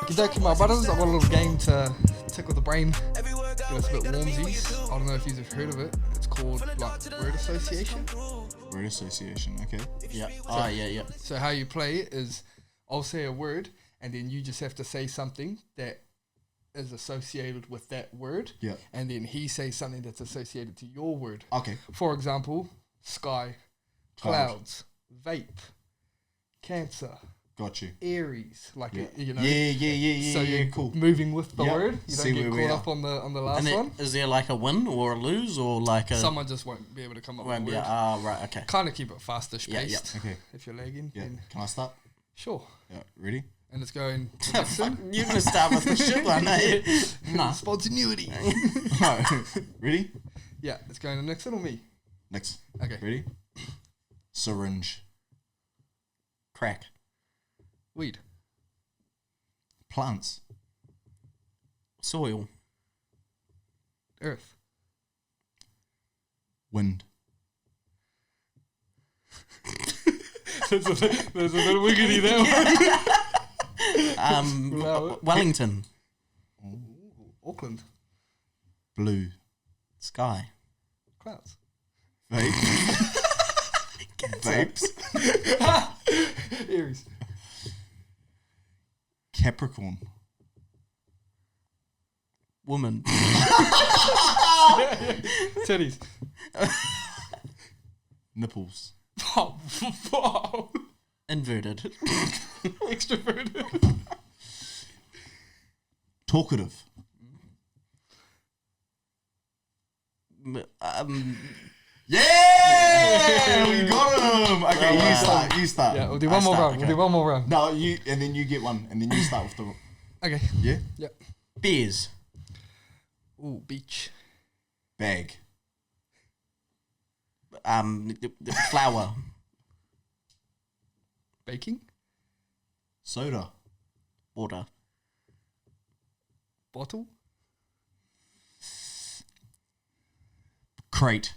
G'day my brothers, I've got a little game to tickle the brain, get us a bit warmsies. I don't know if you've heard of it. It's called like word association. Word association, okay. Yeah. Yeah. So how you play it is I'll say a word and then you just have to say something that is associated with that word. Yeah. And then he says something that's associated to your word. Okay. For example, sky, clouds, vape, cancer. Got you. Aries, like Yeah. you know. Yeah. So you're cool. moving with the Yep. word. You See don't where get we caught up on the last And one. is there like a win or a lose or like a... Someone just won't be able to come up with a Won't be word. right, okay. Kind of keep it fastish Yeah, paced. yeah. Okay. If you're lagging, Yeah. then Can I start? sure. Yeah. Ready? And it's going. Fuck, you're going to start with the shit one, eh? Nah. Spontaneity. Alright. Ready? Yeah, it's going to Nixon or me. Next. Okay. Ready? Syringe. Crack. Weed. Plants. Soil. Earth. Wind. There's a bit of wiggity there. Allow it. Wellington. Auckland. Blue. Sky. Clouds. Vape. Vapes. Aries. Capricorn. Woman. Titties. Nipples. Oh, wow. Inverted. Extroverted. Talkative. Yeah! We got him! Okay, you start. Yeah, we'll do one more round. Okay. We'll do one more round. No, you, and then you get one, and then you start with the... Okay. Yeah? Yep. Beers. Ooh, beach. Bag. The flour. Baking. Soda. Water. Bottle. Crate.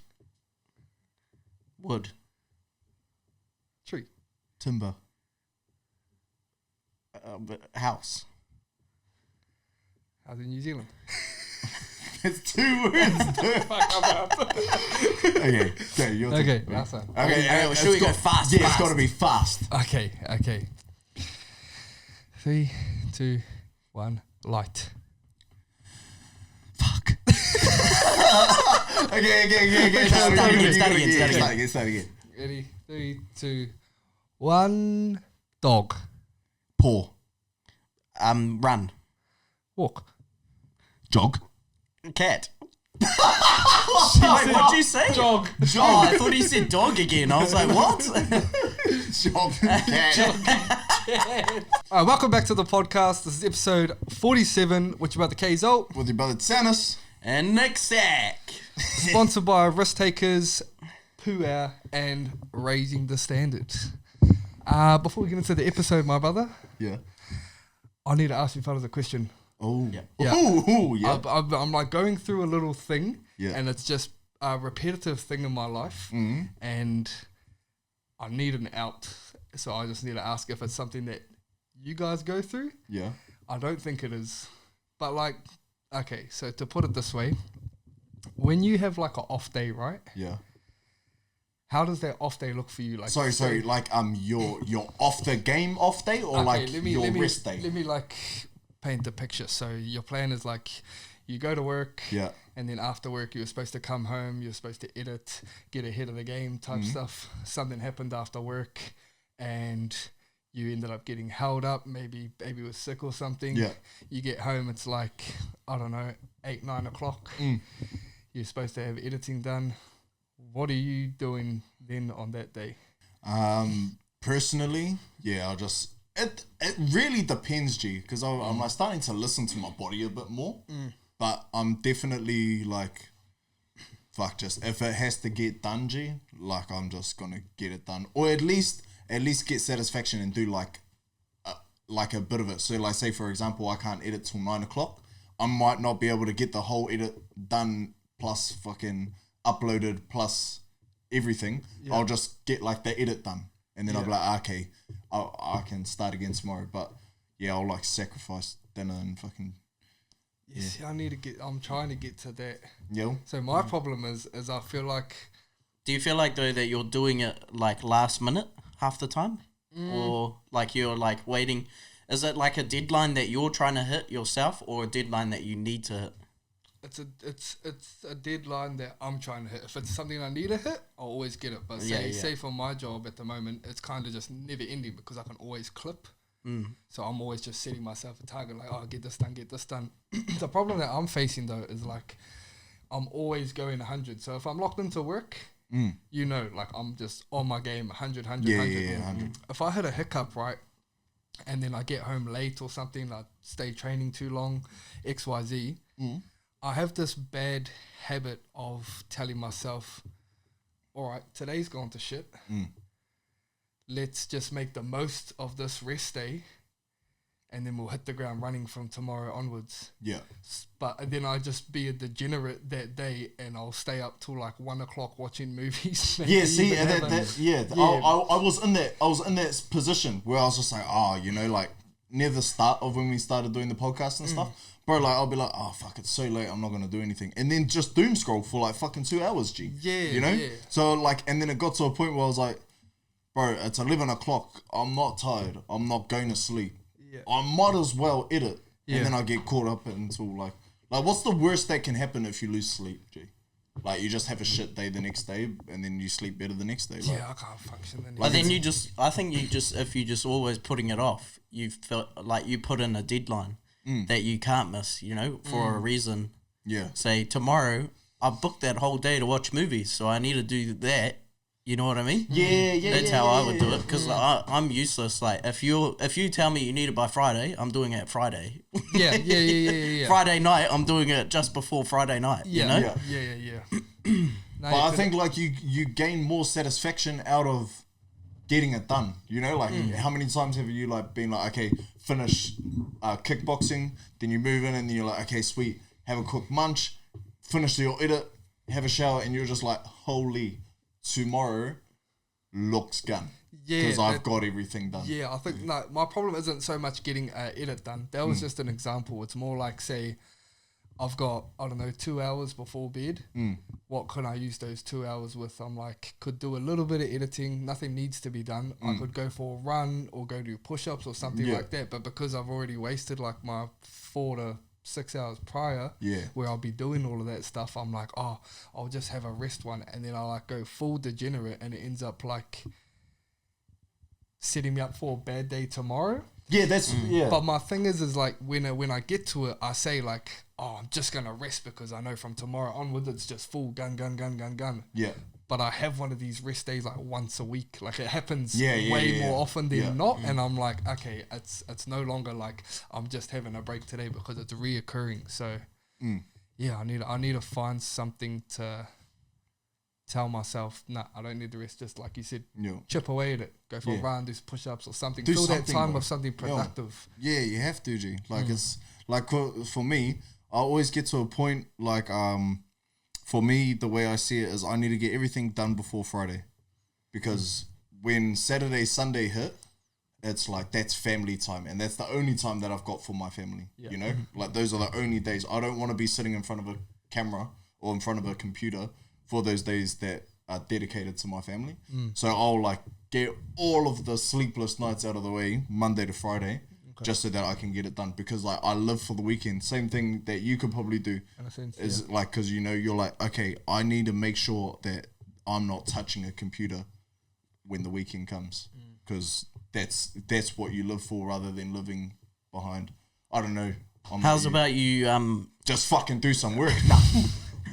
Wood. Tree. Timber. House. How's in New Zealand? It's 2 words. Fuck, I'm out. Okay, your turn. Okay, last one. Okay, well, should we go fast? Yeah, it's got to be fast. Okay. 3, 2, 1. Light. Fuck. Okay. Start again. Ready? 3, 2, 1. Dog. Paw. Run. Walk. Jog. Cat. Wait, what'd you say? Jog. Oh, I thought he said dog again. I was like, what? Jog. Cat. Alright, welcome back to the podcast. This is episode 47, which is about the Kayz With your brother Tanis. And Nixon. sponsored by Risk Takers, Poo and Raising the Standards. Before we get into the episode, my brother, Yeah. I need to ask you fellas a question. Oh. Yeah. Ooh, yeah. I'm like going through a little thing, Yeah. and it's just a repetitive thing in my life, and I need an out. So I just need to ask if it's something that you guys go through. Yeah. I don't think it is, but like, okay. So to put it this way, when you have like an off day, right? Yeah. How does that off day look for you? Like, Sorry. Like your off the game off day or like your rest day. Let me like paint the picture. So your plan is like you go to work, Yeah. and then after work you're supposed to come home. You're supposed to edit, get ahead of the game type stuff. Something happened after work, and you ended up getting held up. Maybe baby was sick or something. Yeah. You get home. It's like, I don't know, 8, 9 o'clock. You're supposed to have editing done. What are you doing then on that day? Personally, yeah, I'll just it really depends, G, because I'm like starting to listen to my body a bit more. But I'm definitely like, fuck, just if it has to get done, G, like I'm just gonna get it done, or at least get satisfaction and do like a bit of it. So like, say for example, I can't edit till 9 o'clock. I might not be able to get the whole edit done plus fucking uploaded plus everything. Yeah. I'll just get like the edit done. and then I'll be like, okay, I can start again tomorrow. But yeah, I'll like sacrifice dinner and fucking. Yes, I'm trying to get to that. Yeah. So my problem is I feel like. Do you feel like though that you're doing it like last minute half the time, or like you're like waiting? Is it like a deadline that you're trying to hit yourself, or a deadline that you need to hit? It's a deadline that I'm trying to hit. If it's something I need to hit, I'll always get it. But say for my job at the moment, it's kind of just never ending because I can always clip. So I'm always just setting myself a target like, oh, get this done. The problem that I'm facing though is like I'm always going 100. So if I'm locked into work, you know, like I'm just on my game 100. Yeah, 100. If I hit a hiccup, right, and then I get home late or something, I stay training too long, XYZ, I have this bad habit of telling myself, all right, today's gone to shit. Let's just make the most of this rest day, and then we'll hit the ground running from tomorrow onwards. Yeah. But then I just be a degenerate that day, and I'll stay up till like 1 o'clock watching movies. Yeah, see, I was in that position where I was just like, you know, like near the start of when we started doing the podcast and stuff, bro, like I'll be like, oh fuck, it's so late, I'm not gonna do anything, and then just doom scroll for like fucking 2 hours, G. Yeah, you know. Yeah. So like, and then it got to a point where I was like, bro, it's 11 o'clock. I'm not tired. I'm not going to sleep. Yeah. I might as well edit. Yeah. And then I get caught up until like what's the worst that can happen if you lose sleep, G? Like you just have a shit day the next day and then you sleep better the next day. Like, yeah, I can't function. But then I think if you just always putting it off, you felt like you put in a deadline that you can't miss, you know, for a reason. Yeah. Say tomorrow, I booked that whole day to watch movies, so I need to do that. You know what I mean? Yeah. That's how I would do it because I'm useless. Like if you tell me you need it by Friday, I'm doing it Friday. Yeah. Friday night, I'm doing it just before Friday night. Yeah. You know? Yeah. But I think like you gain more satisfaction out of getting it done. You know, like how many times have you like been like, okay, finish kickboxing, then you move in and then you're like, okay, sweet, have a quick munch, finish your edit, have a shower, and you're just like, holy. Tomorrow looks gun. Yeah, because I've got everything done. Yeah, I think like my problem isn't so much getting an edit done. That was just an example. It's more like, say, I've got, I don't know, 2 hours before bed. What can I use those 2 hours with? I'm like, could do a little bit of editing. Nothing needs to be done. I could go for a run or go do push-ups or something like that. But because I've already wasted like my 4 to 6 hours prior, where I'll be doing all of that stuff, I'm like, oh, I'll just have a rest one, and then I'll like go full degenerate, and it ends up like setting me up for a bad day tomorrow. Yeah, that's But my thing is like when I get to it, I say like, oh, I'm just gonna rest because I know from tomorrow onwards it's just full gun. Yeah. But I have one of these rest days like once a week. Like it happens way more often than not. And I'm like, okay, it's no longer like I'm just having a break today because it's reoccurring. So I need to find something to tell myself, nah, I don't need the rest. Just like you said, chip away at it. Go for a run, do push-ups or something. Fill that time with something productive. Yeah, you have to, G. Like it's like for me, I always get to a point like for me, the way I see it is I need to get everything done before Friday, because when Saturday, Sunday hit, it's like that's family time, and that's the only time that I've got for my family. You know, like those are the only days. I don't want to be sitting in front of a camera or in front of a computer for those days that are dedicated to my family. So I'll like get all of the sleepless nights out of the way Monday to Friday. Just so that I can get it done, because like I live for the weekend. Same thing that you could probably do in a sense, is like, because you know you're like, okay, I need to make sure that I'm not touching a computer when the weekend comes, because that's what you live for rather than living behind. I don't know. How's about you just fucking do some work?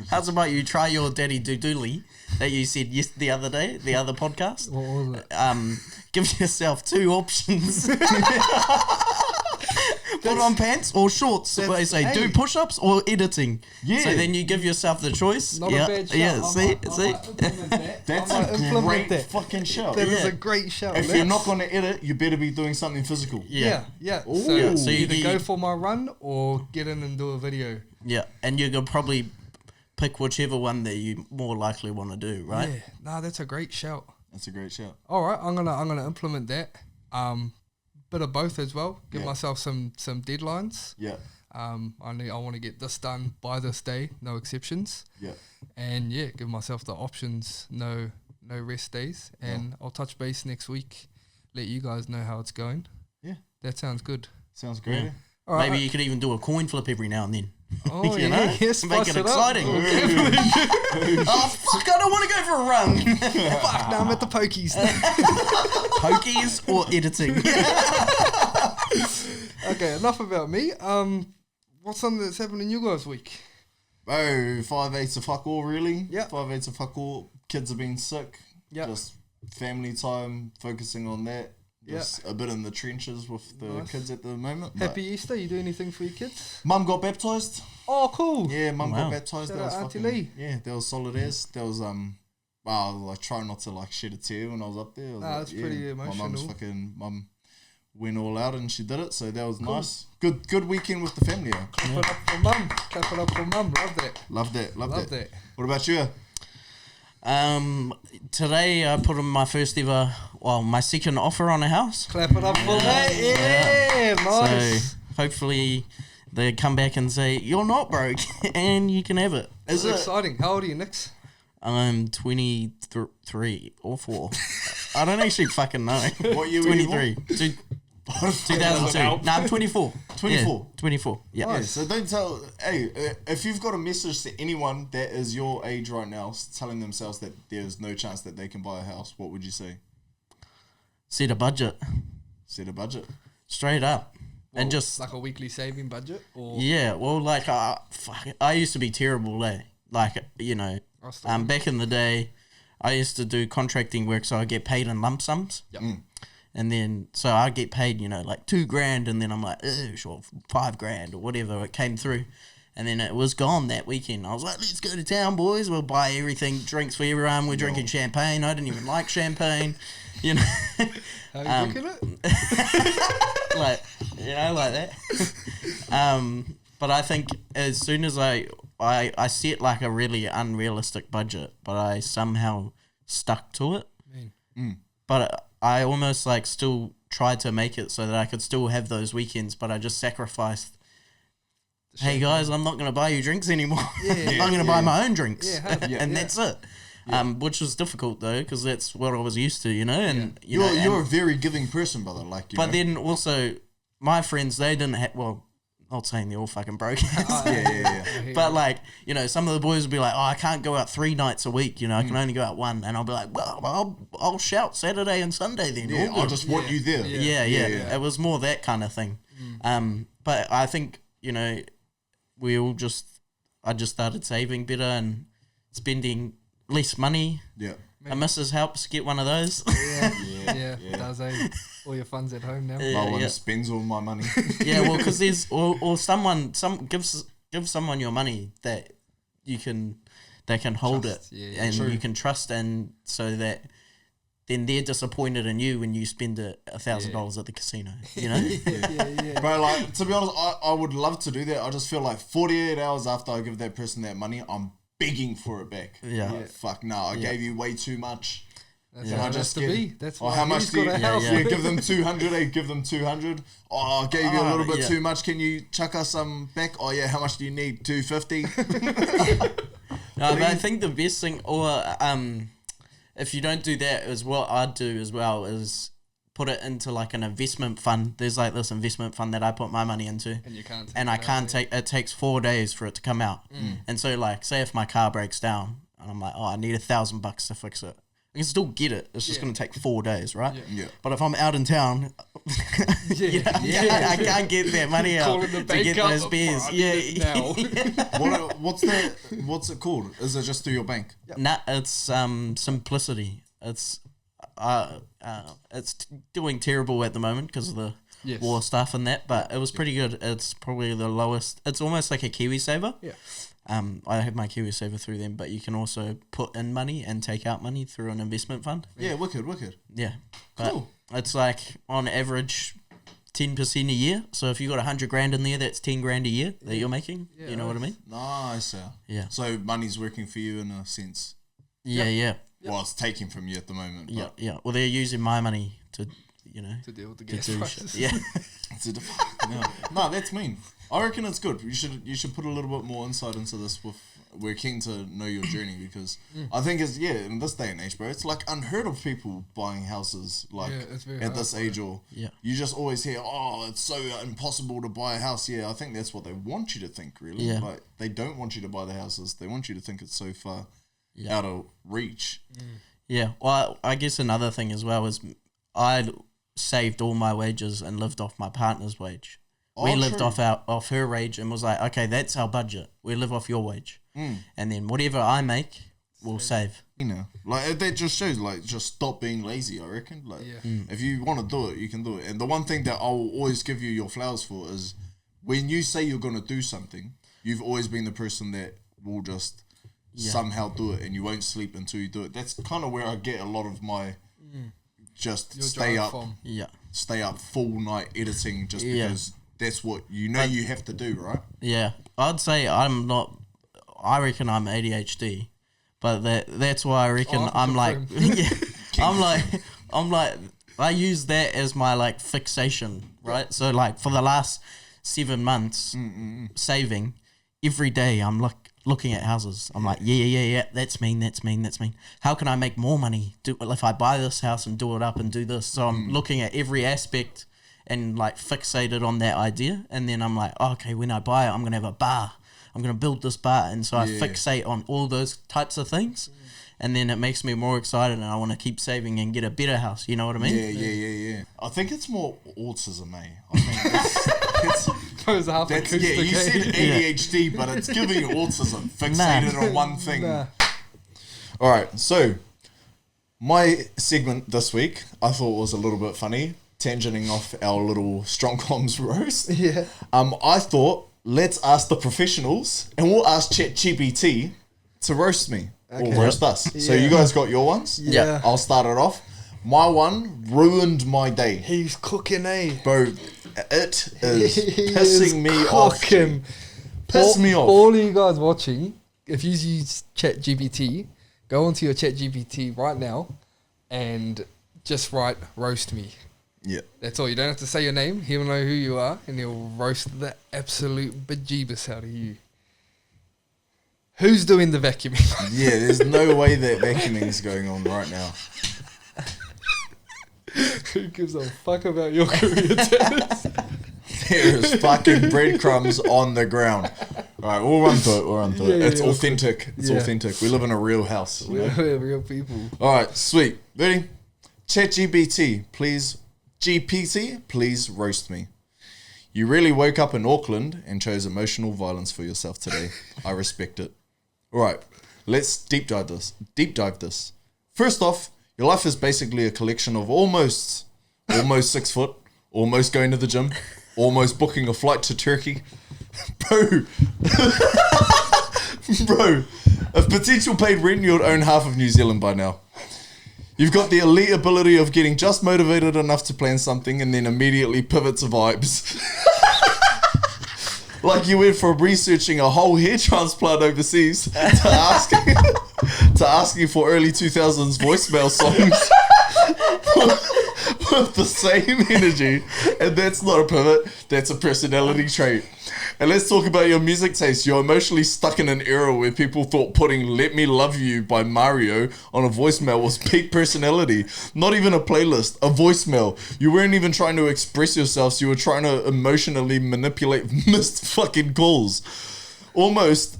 How's about you try your daddy doodly that you said the other day, the other podcast? What was it? Give yourself 2 options. Put on pants or shorts. So they say do push-ups or editing. Yeah. So then you give yourself the choice. Not a bad shout. Yeah, see? That's a great fucking shout. That is a great shout. If you're not going to edit, you better be doing something physical. Yeah. So you either go for my run or get in and do a video. Yeah, and you could probably pick whichever one that you more likely want to do, right? Yeah, that's a great shout. That's a great shout. All right, I'm gonna implement that. Bit of both as well. Give myself some deadlines. Yeah. I want to get this done by this day, no exceptions. Yeah. And give myself the options, no rest days, and I'll touch base next week. Let you guys know how it's going. Yeah. That sounds good. Sounds great. Yeah. All right. Maybe you could even do a coin flip every now and then. Oh, you know? yes, Make it up. exciting. Oh, fuck, I don't want to go for a run. Fuck, now I'm at the pokies. Pokies or editing? Okay, enough about me. What's something that's happened in you guys' week? Oh, 5/8 of fuck all, really? Yeah. 5/8 of fuck all. Kids have been sick. Yeah. Just family time, focusing on that. Yeah. Just a bit in the trenches with the Nice. kids at the moment. Happy Easter. You do anything for your kids? Mum got baptised. Oh, cool. Yeah, mum Wow. got baptised. Shout That was out Auntie fucking, Lee. yeah, that was solid as. That was wow, I try not to like shed a tear when I was up there. I was That's pretty emotional. Mum went all out and she did it, so that was nice. Good weekend with the family. Yeah. Clap it up for mum. Clap it up for mum. Love that. Love that. Love that. What about you? Today I put in my my second offer on a house. Clap it up for that. Yeah, nice. So hopefully they come back and say, you're not broke and you can have it. It's exciting. How old are you, Nix? I'm 23 or 4. I don't actually fucking know. What year were you 23. 2002. No, I'm 24. 24. Yeah, 24. Yeah. Yeah, so don't tell. Hey, if you've got a message to anyone that is your age right now, telling themselves that there's no chance that they can buy a house, what would you say? Set a budget. Set a budget. Straight up. Well, and just like a weekly saving budget? Or yeah, well, like, I used to be terrible, like, you know, back in the day, I used to do contracting work, so I get paid in lump sums. Yep. And then, so I get paid, you know, like $2,000, and then I'm like, sure, $5,000 or whatever it came through. And then it was gone that weekend. I was like, let's go to town, boys. We'll buy everything, drinks for everyone. We're drinking champagne. I didn't even like champagne, you know. How you drinking it? Like, you know, like that. But I think as soon as I set like a really unrealistic budget, but I somehow stuck to it. But I almost like still tried to make it so that I could still have those weekends, but I just sacrificed. Hey guys, I'm not going to buy you drinks anymore. I'm going to buy my own drinks, and that's it. Which was difficult though, because that's what I was used to, you know. And you're a very giving person, brother. Like, but then also my friends, they didn't have. Well, not saying they're all fucking broke. But like, you know, some of the boys would be like, oh, I can't go out 3 nights a week, you know, I can only go out 1. And I'll be like, well, I'll shout Saturday and Sunday then. Yeah, I just want you there. Yeah. It was more that kind of thing. But I think, you know, I just started saving better and spending less money. Yeah. My missus helps get one of those. Yeah. Does all your funds at home now? My one spends all my money. Yeah, well, because there's or someone give someone your money that they can hold Trust, it and you can trust, and so that then they're disappointed in you when you spend $1,000 at the casino. You know. Bro, like, to be honest, I would love to do that. I just feel like 48 hours after I give that person that money, I'm begging for it back. Like, fuck no, I gave you way too much. That's how it has to be. That's why how much he's do you, got a house. give them 200, give them 200. Oh, I gave you a little bit too much. Can you chuck us some back? Oh yeah, how much do you need? 250. No, but I think the best thing, or if you don't do that, is what I'd do as well, is put it into like an investment fund. There's like this investment fund that I put my money into, And you can't. it takes 4 days for it to come out. And so like, say if my car breaks down and I'm like, oh, I need $1,000 to fix it, I can still get it. It's just going to take 4 days, right? Yeah. But if I'm out in town, I can't get that money out to get those beers. What's it called? Is it just through your bank? Nah, it's Simplicity. It's doing terrible at the moment because of the war stuff and that, but it was pretty good. It's probably the lowest. It's almost like a KiwiSaver. Yeah. I have my KiwiSaver through them, but you can also put in money and take out money through an investment fund. Yeah, wicked. Yeah. Cool. But it's like on average 10% a year. So if you got $100,000 in there, that's $10,000 a year that you're making. You know what I mean? Nice. Yeah. So money's working for you in a sense. Yeah. Well, it's taken from you at the moment. Yeah. Well, they're using my money to, to deal with the gas prices. Yeah. No, that's mean. I reckon it's good. You should put a little bit more insight into this. We're keen to know your journey because I think it's in this day and age, bro. It's like unheard of people buying houses at this age, or you just always hear, oh, it's so impossible to buy a house. Yeah, I think that's what they want you to think, really. Yeah. Like they don't want you to buy the houses. They want you to think it's so far out of reach. Yeah. Well, I guess another thing as well is I saved all my wages and lived off my partner's wage. We lived off her wage and was like, okay, that's our budget. We live off your wage. And then whatever I make, we'll save. You know, like that just shows, like, just stop being lazy, I reckon. Like, if you want to do it, you can do it. And the one thing that I'll always give you your flowers for is when you say you're going to do something, you've always been the person that will just somehow do it and you won't sleep until you do it. That's kind of where I get a lot of my just stay up full night editing just because that's what you have to do, right? Yeah. I'd say I reckon I'm ADHD, but that's why I reckon I'm like, I'm like, I use that as my like fixation, right? So like for the last 7 months saving, every day I'm looking at houses. I'm like, yeah, that's mean. How can I make more money if I buy this house and do it up and do this? So I'm looking at every aspect and like fixated on that idea. And then I'm like, oh, okay, when I buy it, I'm going to have a bar. I'm going to build this bar. And so I fixate on all those types of things. And then it makes me more excited and I want to keep saving and get a better house. You know what I mean? Yeah. I think it's more autism, eh? I think you said ADHD, but it's giving you autism. Fixated on one thing. All right, so my segment this week I thought was a little bit funny, tangenting off our little Strong Comms roast. Yeah. I thought, let's ask the professionals and we'll ask ChatGPT to roast me. Or roast us. So you guys got your ones? Yeah. I'll start it off. My one ruined my day. He's cooking, eh? Bro, it is pissing me off. Piss me off. All of you guys watching, if you use ChatGPT, go onto your ChatGPT right now and just write roast me. Yeah. That's all. You don't have to say your name. He'll know who you are and he'll roast the absolute bejeebus out of you. Who's doing the vacuuming? Yeah, there's no way that vacuuming is going on right now. Who gives a fuck about your career, Tanis? There is fucking breadcrumbs on the ground. All right, we'll run through it. It's authentic. It's authentic. We live in a real house. We're real people. All right, sweet. Ready? ChatGPT, please. GPT, please roast me. You really woke up in Auckland and chose emotional violence for yourself today. I respect it. All right, let's deep dive this. First off, your life is basically a collection of almost 6 foot, almost going to the gym, almost booking a flight to Turkey. Bro, if potential paid rent, you'd own half of New Zealand by now. You've got the elite ability of getting just motivated enough to plan something and then immediately pivot to vibes. Like you went from researching a whole hair transplant overseas to asking for early 2000s voicemail songs with the same energy. And that's not a pivot, that's a personality trait. And let's talk about your music taste. You're emotionally stuck in an era where people thought putting Let Me Love You by Mario on a voicemail was peak personality. Not even a playlist, a voicemail. You weren't even trying to express yourselves. You were trying to emotionally manipulate missed fucking calls. Almost.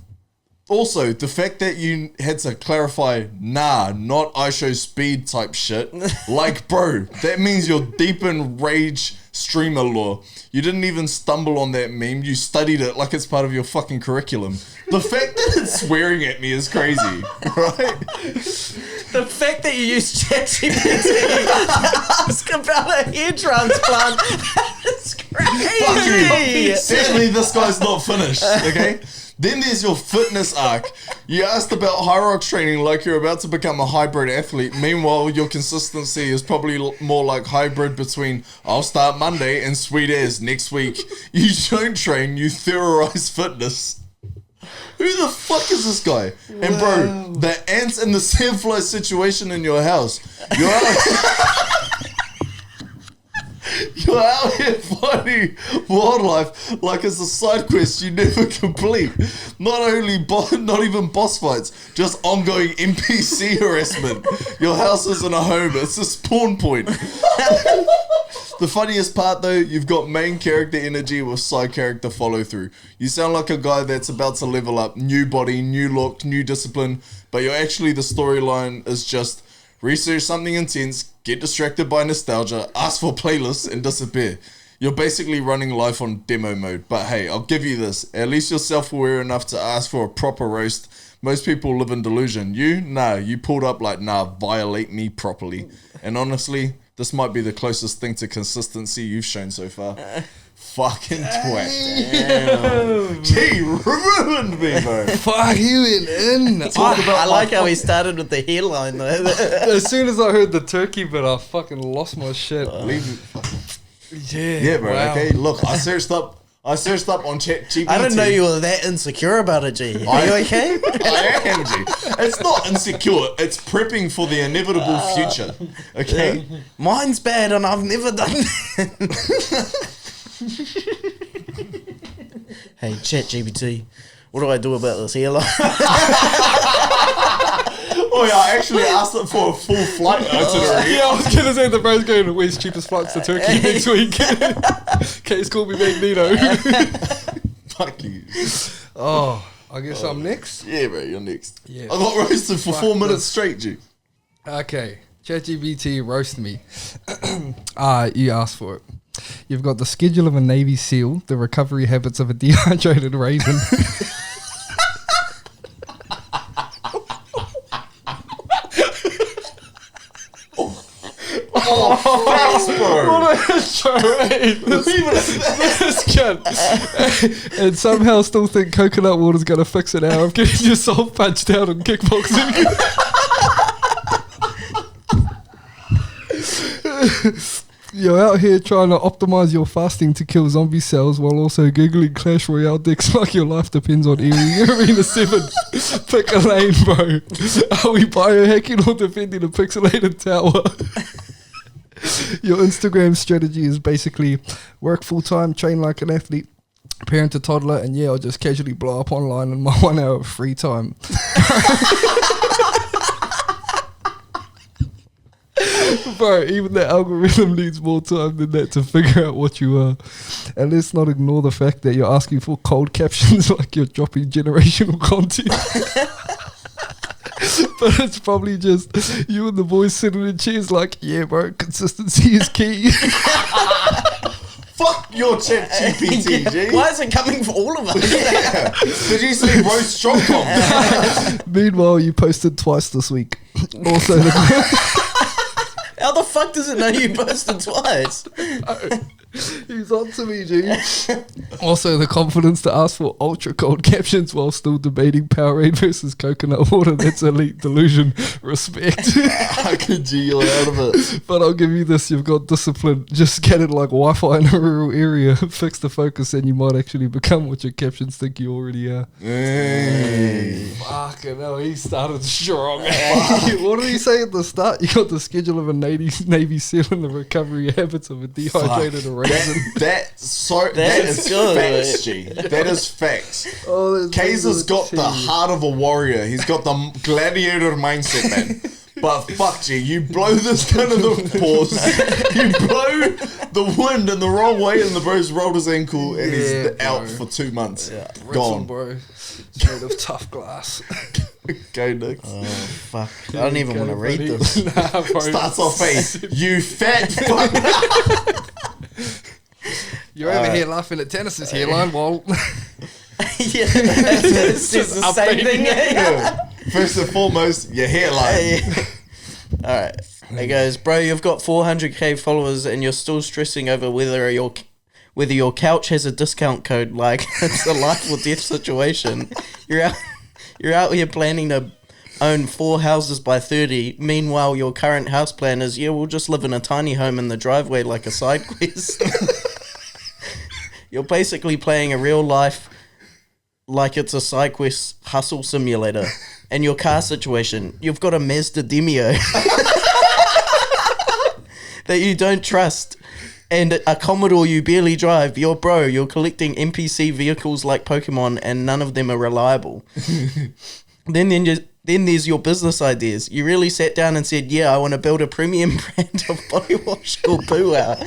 Also, the fact that you had to clarify, nah, not I show speed type shit. Like, bro, that means you're deep in rage streamer lore. You didn't even stumble on that meme. You studied it like it's part of your fucking curriculum. The fact that it's swearing at me is crazy, right? The fact that you use ChatGPT to ask about a hair transplant is crazy. Fuck you. Sadly, this guy's not finished, okay? Then there's your fitness arc. You asked about high rocks training like you're about to become a hybrid athlete. Meanwhile, your consistency is probably more like hybrid between I'll start Monday and sweet as next week. You don't train, you theorize fitness. Who the fuck is this guy? And bro, the ants and the sandfly situation in your house. You're out here fighting wildlife like it's a side quest you never complete. Not even boss fights, just ongoing NPC harassment. Your house isn't a home, it's a spawn point. The funniest part though, you've got main character energy with side character follow through. You sound like a guy that's about to level up, new body, new look, new discipline, but you're actually the storyline is just research something intense, get distracted by nostalgia, ask for playlists, and disappear. You're basically running life on demo mode. But hey, I'll give you this. At least you're self-aware enough to ask for a proper roast. Most people live in delusion. You pulled up like, nah, violate me properly. And honestly, this might be the closest thing to consistency you've shown so far. Fucking twat. Damn. Gee, ruined me, bro. Fuck, you went in. I like how he started with the hairline though. As soon as I heard the turkey bit, I fucking lost my shit. Yeah, bro. Wow. Okay, look, I searched up on ChatGPT. I didn't know you were that insecure about it, G. Are you okay? I am, G. It's not insecure. It's prepping for the inevitable future. Okay? Yeah. Mine's bad and I've never done that. Hey, ChatGPT, what do I do about this hairline? Oh yeah, I actually asked it for a full flight itinerary. Yeah, I was gonna say the bro's going, where's cheapest flights to Turkey next week? Kayz called me Magneto. Fuck you. Oh, I guess I'm next? Yeah, bro, you're next. Yeah. I got roasted for 4 minutes straight, G. Okay, ChatGPT roast me. You asked for it. You've got the schedule of a Navy SEAL, the recovery habits of a dehydrated raisin. Thanks, bro. What a charade. This cunt. And somehow still think coconut water's going to fix an hour of getting yourself punched out in kickboxing. You're out here trying to optimize your fasting to kill zombie cells while also googling Clash Royale decks like your life depends on Arena 7. Pick a lane, bro. Are we biohacking or defending a pixelated tower? Your Instagram strategy is basically work full-time, train like an athlete, parent a toddler, and yeah, I'll just casually blow up online in my 1 hour of free time. Bro, even the algorithm needs more time than that to figure out what you are. And let's not ignore the fact that you're asking for cold captions like you're dropping generational content. But it's probably just you and the boys sitting in chairs like, yeah, bro, consistency is key. Fuck your ChatGPT, G. Why is it coming for all of us? Yeah. Did you say roast strong com? Meanwhile, you posted twice this week. Also, How the fuck does it know you posted twice? he's on to me, G. Also, the confidence to ask for ultra cold captions while still debating Powerade versus coconut water. That's elite delusion. Respect. How could you out of it? But I'll give you this. You've got discipline. Just get it like Wi-Fi in a rural area. Fix the focus and you might actually become what your captions think you already are. Hey. Fucking hell, he started strong. What did he say at the start? You got the schedule of a Navy SEAL and the recovery habits of a dehydrated raisin. That is good, facts, G. That is facts. Oh, Kayz has got the heart of a warrior. He's got the gladiator mindset, man. But fuck, G, you blow this gun in the pause. You blow the wind in the wrong way, and the bro's rolled his ankle, and he's out for 2 months. Yeah. Gone, bro. Made of tough glass. Go, Nix. Oh, fuck. I don't even want to read this. Nah, bro. Starts off face. You fat fuck. You're over here laughing at Tanis' hairline while... Yeah, it's just the same thing. Yeah. First and foremost, your hairline. Alright. Hey guys, bro, you've got 400k followers and you're still stressing over whether your couch has a discount code like it's a life or death situation. You're out here planning to own 4 houses by 30. Meanwhile, your current house plan is, yeah, we'll just live in a tiny home in the driveway like a side quest. You're basically playing a real life like it's a SideQuest hustle simulator. And your car situation, you've got a Mazda Demio that you don't trust. And a Commodore you barely drive. You're collecting NPC vehicles like Pokemon and none of them are reliable. Then there's your business ideas. You really sat down and said, yeah, I want to build a premium brand of body wash called Poo Out.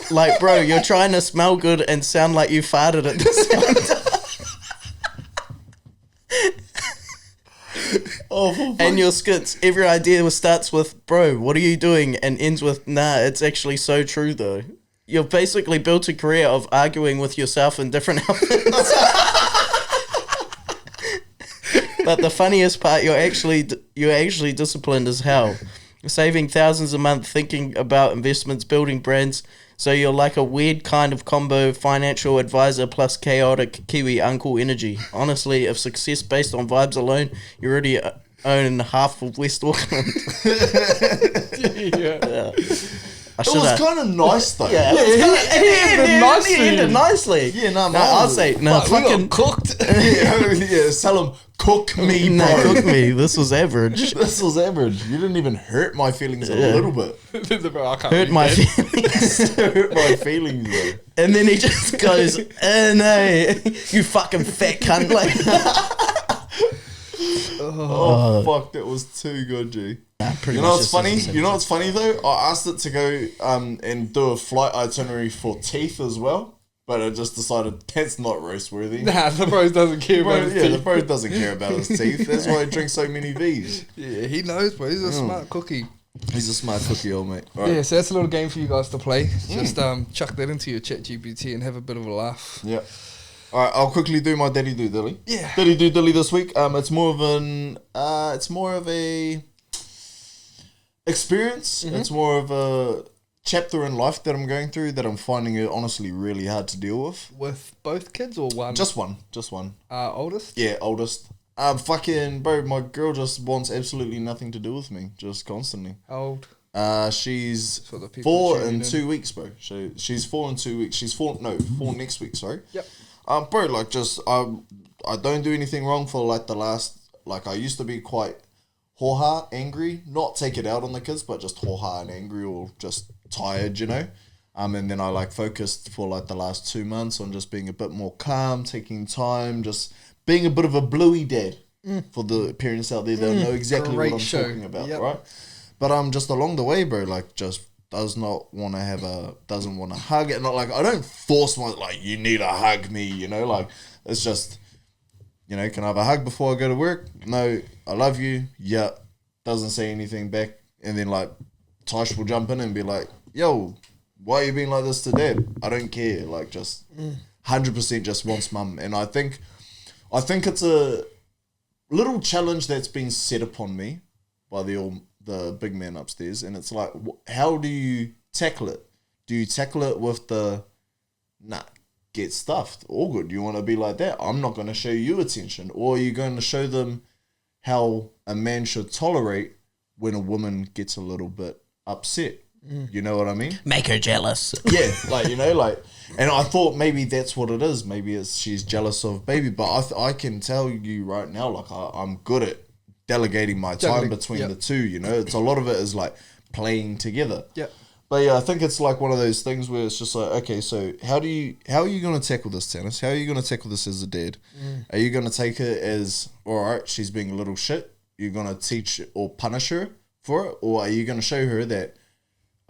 Like, bro, you're trying to smell good and sound like you farted at the same time. And your skits, every idea starts with, bro, what are you doing? And ends with, nah, it's actually so true though. You've basically built a career of arguing with yourself in different outfits. But the funniest part, you're actually disciplined as hell. Saving thousands a month, thinking about investments, building brands. So you're like a weird kind of combo financial advisor plus chaotic Kiwi uncle energy. Honestly, if success based on vibes alone, you already own half of West Auckland. Yeah. It was kind of nice though. Yeah, it ended nicely. Yeah, I'll say, fucking cooked. yeah, tell him, cook me, bro. No, cook me. This was average. This was average. You didn't even hurt my feelings a little bit. Hurt my feelings. Hurt my feelings, bro. And then he just goes, no, you fucking fat cunt. Like, oh, fuck, that was too good, G. You know what's funny? You know what's funny though? I asked it to go and do a flight itinerary for teeth as well, but I just decided that's not roast worthy. Nah, the bro doesn't care about his teeth. The bro doesn't care about his teeth. That's why he drinks so many V's. Yeah, he knows, bro. He's a smart cookie. He's a smart cookie, old mate. Right. Yeah, so that's a little game for you guys to play. Just chuck that into your chat GPT and have a bit of a laugh. Yeah. All right, I'll quickly do my Daddy Do Dilly. Yeah. Daddy Do Dilly this week. It's more of a experience. It's more of a chapter in life that I'm going through that I'm finding it honestly really hard to deal with. With both kids or one? Just one. Oldest? Yeah, oldest. Fucking bro, my girl just wants absolutely nothing to do with me, just constantly. How old? She's 4 in 2 weeks, bro. She's 4 in 2 weeks. She's 4 next week. Sorry. Yep. Bro, like just I don't do anything wrong for like the last, like I used to be quite hoha, angry, not take it out on the kids, but just hoha and angry or just tired, you know. And then I like focused for like the last 2 months on just being a bit more calm, taking time, just being a bit of a bluey dad. For the parents out there, they'll know exactly what I'm talking about, right? But just along the way, bro, like just doesn't want to hug it. Not like I don't force my like you need to hug me, you know, like it's just, you know, can I have a hug before I go to work? No, I love you. Yeah, doesn't say anything back, and then like Tosh will jump in and be like, yo, why are you being like this to dad? I don't care. Like just 100% just wants mum, and I think it's a little challenge that's been set upon me by the big man upstairs, and it's like, how do you tackle it? Do you tackle it with the get stuffed, all good, you want to be like that, I'm not going to show you attention, or are you going to show them how a man should tolerate when a woman gets a little bit upset? You know what I mean? Make her jealous. Yeah, like, you know, like, and I thought maybe that's what it is. Maybe it's she's jealous of baby, but I can tell you right now, like I'm good at delegating my time between the two, you know. It's a lot of it is like playing together. Yeah. But yeah, I think it's like one of those things where it's just like, okay, so how are you going to tackle this, Tanis? How are you going to tackle this as a dad? Are you going to take it as, all right, she's being a little shit, you're going to teach or punish her for it? Or are you going to show her that,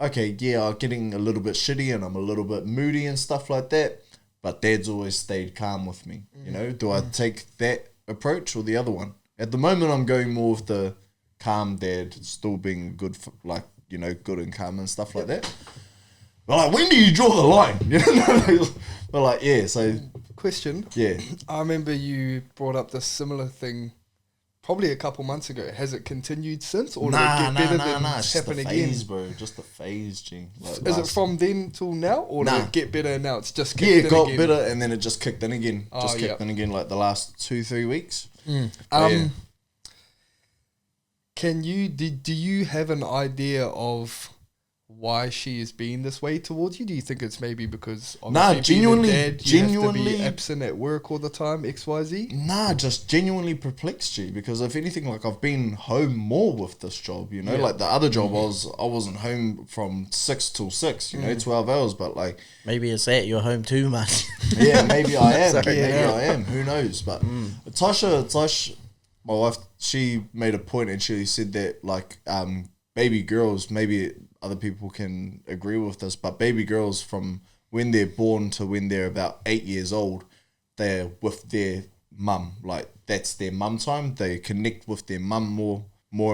okay, yeah, I'm getting a little bit shitty and I'm a little bit moody and stuff like that, but dad's always stayed calm with me, you know? Do I take that approach or the other one? At the moment, I'm going more with the calm dad, still being good, like, you know, good and calm and stuff like that. But like, when do you draw the line? You know? But like, yeah, so... Question. Yeah. I remember you brought up this similar thing probably a couple months ago. Has it continued since? Or did it get better than happen again? Phase, bro. Just the phase, G. Like is it from then till now? Or did it get better and now it's just kicked in it got again? better and then it just kicked in again. Kicked in again like the last 2-3 weeks. Can you do you have an idea of why she is being this way towards you? Do you think it's maybe because genuinely, being a dad, you have to be absent at work all the time, XYZ? Nah, just genuinely perplexed, G, because if anything, like I've been home more with this job, you know, like the other job I wasn't home from 6 till 6, you know, 12 hours, but like maybe it's that you're home too much. yeah, maybe I am. Maybe I am. Who knows? But Tasha, my wife, she made a point and she said that like baby girls, maybe other people can agree with this, but baby girls from when they're born to when they're about 8 years old, they're with their mum. Like that's their mum time. They connect with their mum more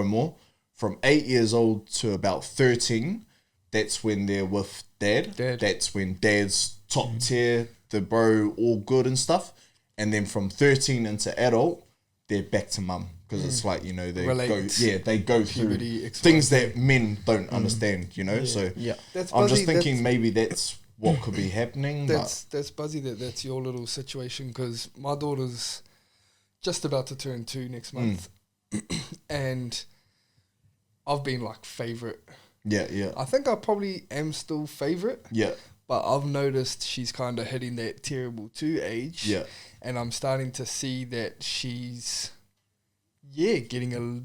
and more. From 8 years old to about 13, that's when they're with dad. That's when dad's top tier, the bro, all good and stuff. And then from 13 into adult, they're back to mum. Because it's like, you know, they go through things that men don't understand, you know. So I'm just thinking maybe that's what could be happening. That's buzzy that's your little situation, because my daughter's just about to turn 2 next month, and I've been like favourite. Yeah. I think I probably am still favourite. Yeah. But I've noticed she's kind of hitting that terrible 2 age. Yeah. And I'm starting to see that she's getting a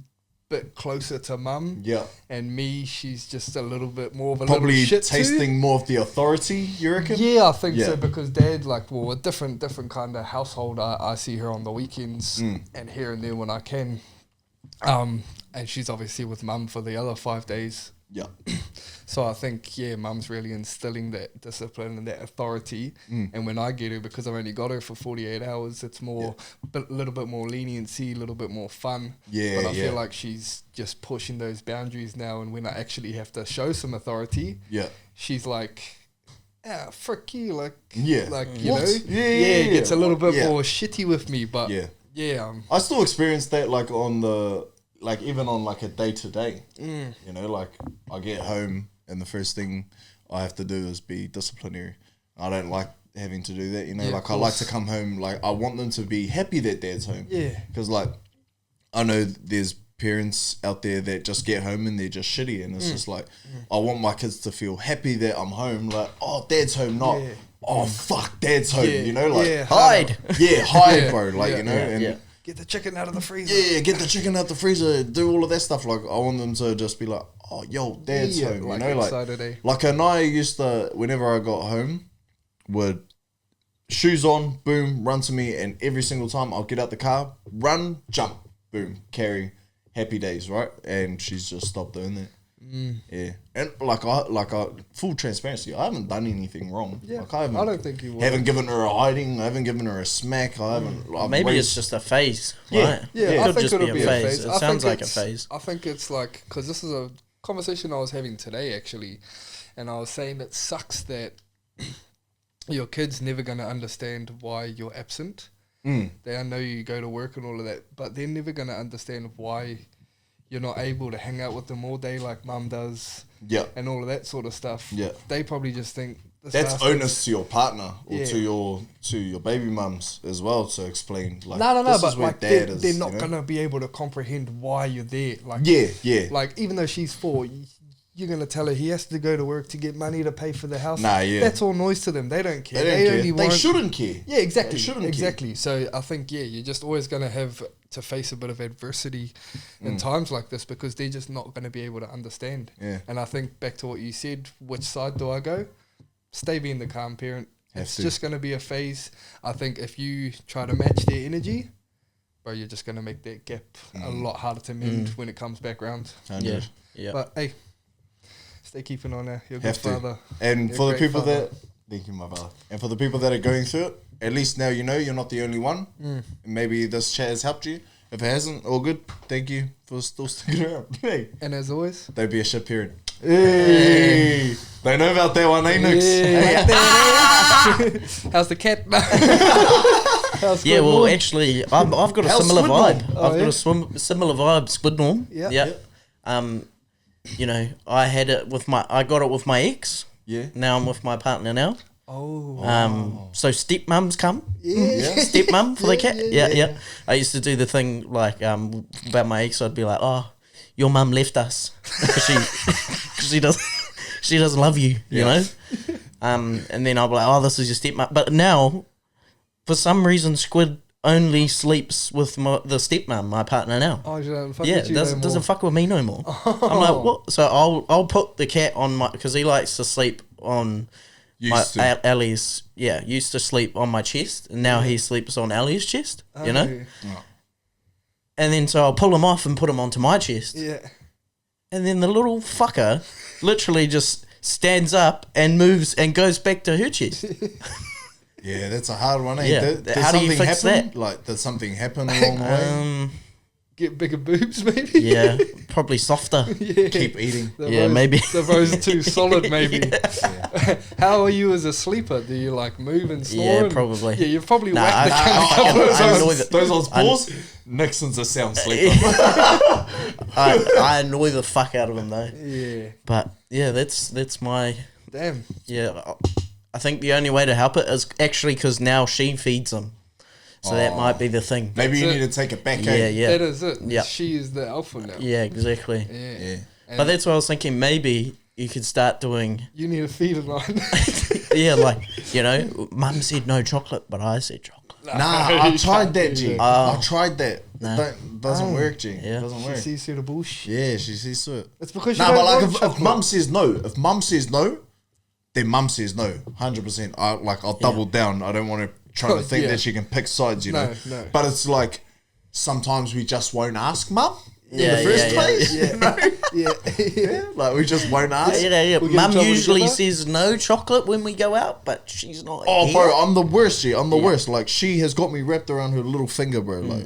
bit closer to mum. Yeah. And me, she's just a little bit more of a probably little shit tasting too. more of the authority, you reckon? Yeah, I think so, because dad, like, well, a different kind of household. I see her on the weekends and here and there when I can. And she's obviously with mum for the other 5 days. Yeah. So I think, mum's really instilling that discipline and that authority. And when I get her, because I've only got her for 48 hours, it's more, a little bit more leniency, a little bit more fun. Yeah, but I feel like she's just pushing those boundaries now. And when I actually have to show some authority, she's like, frick you, like, you know, gets a little bit more shitty with me. But I still experience that, like on the, like even on like a day to day, you know, like I get home and the first thing I have to do is be disciplinary. I don't like having to do that, you know, like I like to come home, like I want them to be happy that dad's home. Yeah. Because like I know there's parents out there that just get home and they're just shitty, and it's just like I want my kids to feel happy that I'm home, like, oh, dad's home, not oh fuck, dad's home, you know, like hide. Hide, bro, like, you know, and get the chicken out of the freezer. Yeah, get the chicken out the freezer, do all of that stuff. Like I want them to just be like, oh, yo, dad's home, like, you know, like Anaya used to, whenever I got home, would shoes on, boom, run to me, and every single time I'll get out the car, run, jump, boom, carry, happy days, right? And she's just stopped doing that. Yeah, and like I full transparency, I haven't done anything wrong. Yeah, like I don't think you would. Haven't given her a hiding. I haven't given her a smack. I haven't. Like, maybe it's just a phase. Yeah, right? Yeah. I think just it'll be a phase. It sounds like a phase. I think it's like, because this is a conversation I was having today actually, and I was saying it sucks that your kid's never gonna understand why you're absent. They know you go to work and all of that, but they're never gonna understand why you're not able to hang out with them all day like mum does, and all of that sort of stuff. Yeah, they probably just think that's onus to your partner or to your baby mums as well to explain. Like, no, but like they're not gonna be able to comprehend why you're there. Like, like even though she's 4, you're gonna tell her he has to go to work to get money to pay for the house. That's all noise to them. They don't care. They shouldn't care. Yeah, exactly. They shouldn't care. So I think you're just always gonna have to face a bit of adversity in times like this, because they're just not going to be able to understand. And I think back to what you said, which side do I go? Stay being the calm parent. It's just going to be a phase. I think if you try to match their energy, bro, you're just going to make that gap a lot harder to mend when it comes back round. Yeah. But hey, stay keeping on there. You're a good father. And for the people that, thank you, my father. And for the people that are going through it, at least now you know you're not the only one. Maybe this chat has helped you. If it hasn't, all good. Thank you for still sticking around. Hey. And as always, don't be a shit parent. Hey. They know about that one, Nix? How's the cat? Well, actually, I've got a similar vibe. I've got a similar vibe. Squidnorm. Yeah. You know, I got it with my ex. Yeah. Now I'm with my partner now. So stepmums come. Stepmum for the cat. Yeah. I used to do the thing like about my ex. I'd be like, oh, your mum left us. She she doesn't love you, you know? And then I'll be like, oh, this is your stepmom. But now, for some reason, Squid only sleeps with the stepmom, my partner now. Oh, she don't fuck Yeah, with you doesn't fuck with me no more. I'm like, what? So I'll put the cat on my, because he likes to sleep on Ellie's. Yeah, used to sleep on my chest, and now he sleeps on Ellie's chest. You know. Oh. And then so I'll pull him off and put him onto my chest. Yeah. And then the little fucker literally just stands up and moves and goes back to her chest. Yeah, that's a hard one. Eh? Yeah. Did How do you something fix happen? that? Like, did something happen along the way? Get bigger boobs, maybe. Yeah, probably softer. Yeah. Keep eating. Maybe. The rose too solid, maybe. Yeah. How are you as a sleeper? Do you like move and snore? Yeah, and- probably. Yeah, you've probably Nah, whacked the I cunt a couple of I annoy times. the- Those on pause. Nixon's a sound sleeper. I annoy the fuck out of him though. Yeah. But yeah, that's my Damn. I think the only way to help it is actually because now she feeds him, so that might be the thing. Maybe you That's need it. to take it back. Yeah, eh? yeah, That is it. Yeah. She is the alpha now. yeah, exactly. Yeah. Yeah. But that's what I was thinking. Maybe you could start doing. You need a feeder line. Yeah, like you know, Mum said no chocolate, but I said chocolate. Nah, I tried that, G. Oh. I tried that. Nah. That doesn't work, G. Yeah. Doesn't She work. sees through the bullshit. Yeah, she sees through it. It's because she Nah, don't but like want if chocolate. mum says no, then mum says no, 100%. I'll double down. I don't want to try to think Yeah. that she can pick sides, you know. No. But it's like sometimes we just won't ask mum in Yeah, the first yeah, yeah. place. Yeah. You know? Yeah. Like we just won't ask. Yeah. We get in Mum trouble usually together? says no chocolate when we go out, but she's not. Oh, here. bro, I'm the worst, G. I'm the worst. Like she has got me wrapped around her little finger, bro. Like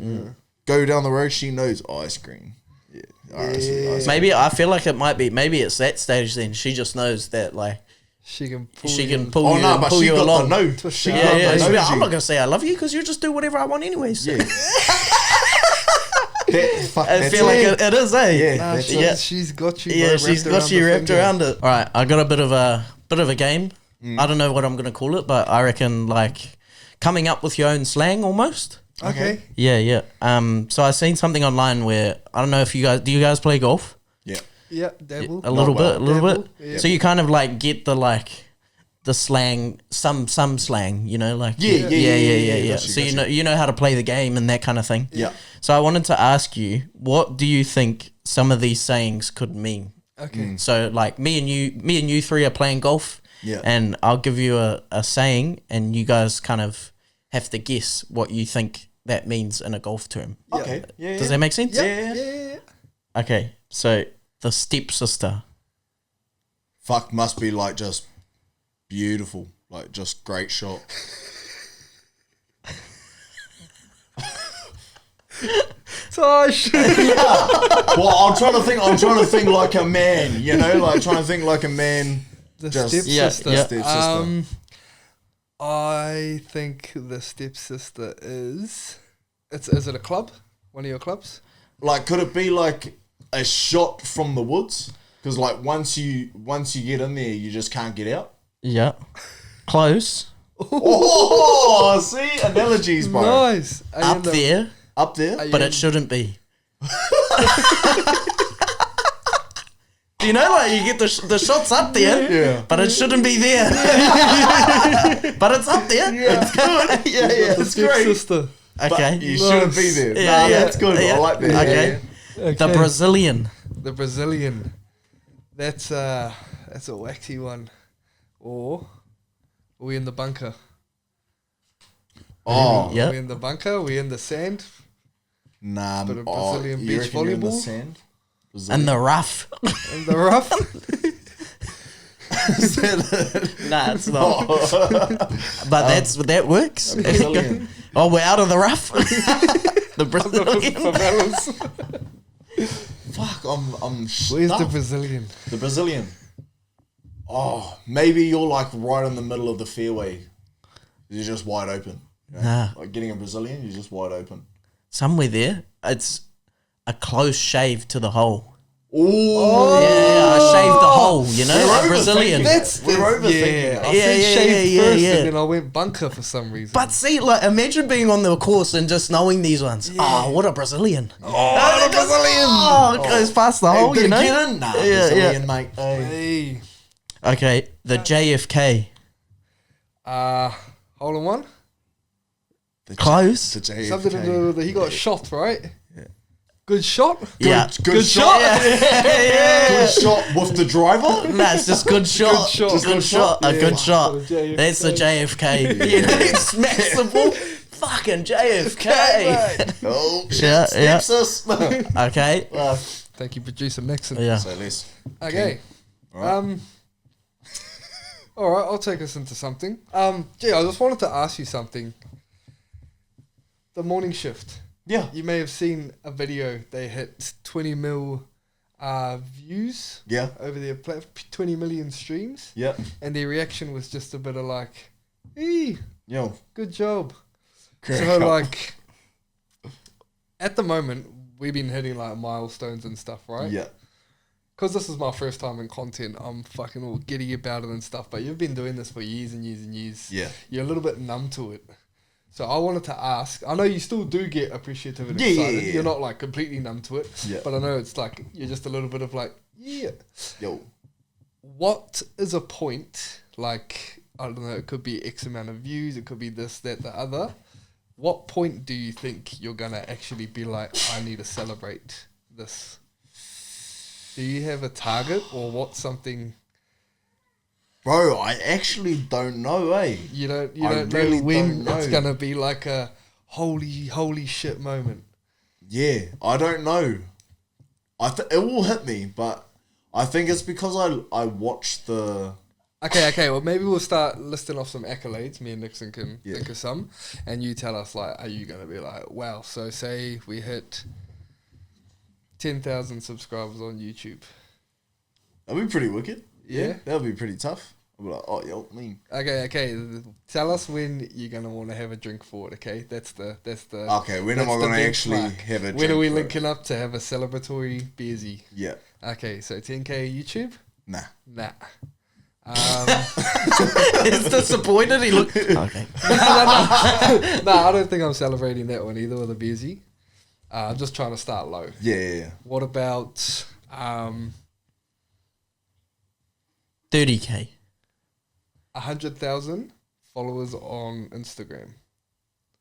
go down the road, she knows ice cream. Yeah, ice cream. Maybe I feel like it might be. Maybe it's that stage. Then she just knows that like She can pull she you can in. pull Oh you, no, and but pull she you got along. the no. Twist She it. got Yeah, the she'll no, be like, G. I'm not gonna say I love you because you just do whatever I want anyways. Yeah. I feel like it is, eh? Yeah, Nah, that's it. she's got you. Yeah, bro, she's wrapped got you the wrapped finger. around it. All right, I got a bit of a game. I don't know what I'm gonna call it, but I reckon like coming up with your own slang almost. Okay. Yeah. So I seen something online where I don't know if you guys play golf? Yeah. Yeah, dabble. A little well. bit. Dabble, yeah. So you kind of like get the slang, some slang, you know, like Yeah. yeah. Got So you. you know how to play the game and that kind of thing. Yeah. So I wanted to ask you, what do you think some of these sayings could mean? Okay. So like me and you three are playing golf. Yeah. And I'll give you a saying, and you guys kind of have to guess what you think that means in a golf term. Okay. Yeah. Does that make sense? Yeah. Okay. So the stepsister. Fuck must be like just beautiful, like just great shot. Tosh. Well, I'm trying to think like a man, you know, like trying to think like a man. The Just- stepsister. Yeah. Stepsister. I think the stepsister is. Is it a club? One of your clubs? Like, could it be like a shot from the woods? Because like once you get in there, you just can't get out. Yeah. Close. Oh, see analogies, bro. Nice. Are you in Up the- there, Up there. are you but in- it shouldn't be. Do you know, like you get the shots up there, Yeah. but it shouldn't be there. But it's up there. It's good. Yeah, the it's great. stepsister. Okay. But you shouldn't be there. Yeah, Nah, yeah. that's good. Yeah. I like that. Okay. Yeah. The Brazilian. The Brazilian. That's a wacky one. Or are we in the bunker? Oh, Yeah. Are we in the bunker? Are we in the sand? nah. Bit of oh, Brazilian you beach reckon you're in the volleyball? sand? And the rough. In the rough? Nah, it's not. But that works. Brazilian. Oh, we're out of the rough. The Brazilian. Favelas. Fuck, I'm Where's the stuffed. Brazilian? The Brazilian. Oh, maybe you're like right in the middle of the fairway. You're just wide open. You know? Nah. Like getting a Brazilian, you're just wide open. Somewhere there, it's a close shave to the hole. Oh, Yeah, I shaved the hole, you know, a Brazilian. We're overthinking. I Yeah, said yeah, shave yeah, first yeah. and then I went bunker for some reason. But see, like, imagine being on the course and just knowing these ones. Oh, what a Brazilian. Oh, Brazilian. Oh, it goes past the hole, Did you it know? get in? Nah, Yeah, Brazilian, mate. Hey. Hey. Okay, the JFK. Hole in one. Close. The JFK. Something to do with he got shot, right? Yeah. Good shot. Good shot. Yeah. Good shot with the driver. Nah, it's just good shot. Good shot. Just good shot. A good shot. JFK. That's the JFK. You know, smacks the ball. Fucking JFK. Oh, Yeah, yeah. Us. Okay. Thank you, producer Nixon. Yeah. So let's. Okay. Right. All right, I'll take us into something. I just wanted to ask you something. The morning shift. Yeah. You may have seen a video. They hit 20 mil views. Yeah. Over their 20 million streams. Yeah. And their reaction was just a bit of like, "Hey, Yo. good job." Crack So up. like, at the moment, we've been hitting like milestones and stuff, right? Yeah. Because this is my first time in content, I'm fucking all giddy about it and stuff. But you've been doing this for years and years and years. Yeah. You're a little bit numb to it. So I wanted to ask, I know you still do get appreciative and Yeah, excited. yeah. You're not like completely numb to it. Yeah. But I know it's like, you're just a little bit of like, yeah. Yo. What is a point, like, I don't know, it could be X amount of views, it could be this, that, the other. What point do you think you're going to actually be like, I need to celebrate this? Do you have a target or what's something... Bro, I actually don't know, eh? You don't really know when don't know. it's going to be like a holy shit moment. Yeah, I don't know. It will hit me, but I think it's because I watched the... Okay, well, maybe we'll start listing off some accolades. Me and Nixon can think of some. And you tell us, like, are you going to be like, wow, so say we hit 10,000 subscribers on YouTube. That'd be pretty wicked. Yeah? That'd be pretty tough. I'd be like, oh, yo, me. Okay. Tell us when you're going to want to have a drink for it, okay? That's the... Okay, when am I going to actually have a drink? When are we for linking up to have a celebratory beersy? Yeah. Okay, so 10K YouTube? Nah. He's disappointed. He looked. Okay. No, I don't think I'm celebrating that one either with a beersy. I'm just trying to start low. Yeah. What about 30K. 100,000 followers on Instagram?